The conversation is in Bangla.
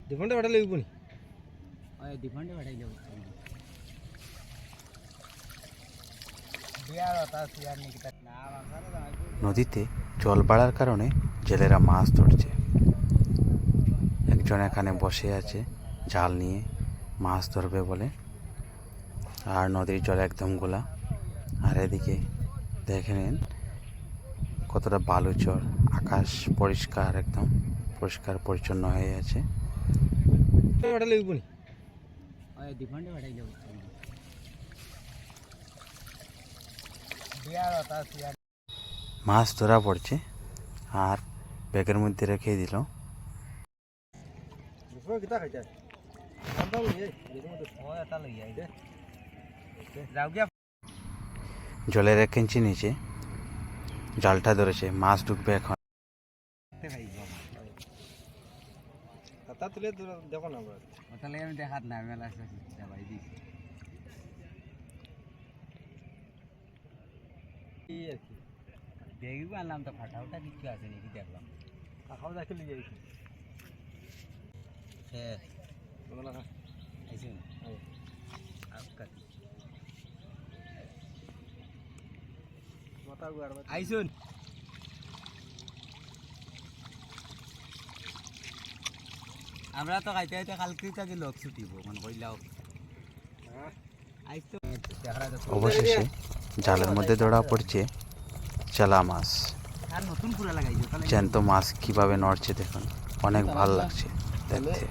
ডিফন্ডে বাড়ালে উঠবো নি ওই ডিফন্ডে বাড়াই যাবো নদীতে জল বাড়ার কারণে জেলেরা মাছ ধরছে। একজন এখানে বসে আছে জাল নিয়ে মাছ ধরবে বলে, আর নদীর জল একদম গোলা। আর এদিকে দেখে নিন কতটা বালুচর, আকাশ পরিষ্কার, একদম পরিষ্কার পরিচ্ছন্ন হয়ে আছে। বাড়ালে উঠবো নি ওই ডিফন্ডে বাড়াই যাবো মাছ ধরা পড়ছে আর ব্যাগের মধ্যে রেখে দিল। জলের 1 ইঞ্চি নিচে জালটা ধরেছে, মাছ ঢুকবে এখন। তুলে দেখো না তাহলে আমি দেখাত না মেলা ভাই দিস দেখবো আনলাম তো ফাটাওটা কিছু আছে নাকি দেখলাম কাকাও দেখে লিয়ে যাইছি হ্যাঁ বলা আইসুন আজকাল মাথা গুয়ার আইসুন আমরা তো খাইতে খাইতে কালকে থেকে লোক ছুটিব মনে কইলাও আইস তো অবশেষে জালের মধ্যে ধরা পড়ছে চালা মাছ। আর নতুন পুরা লাগাইছো তাহলে জ্যান্ত মাছ কিভাবে নড়ছে দেখুন, অনেক ভালো লাগছে দেখতে।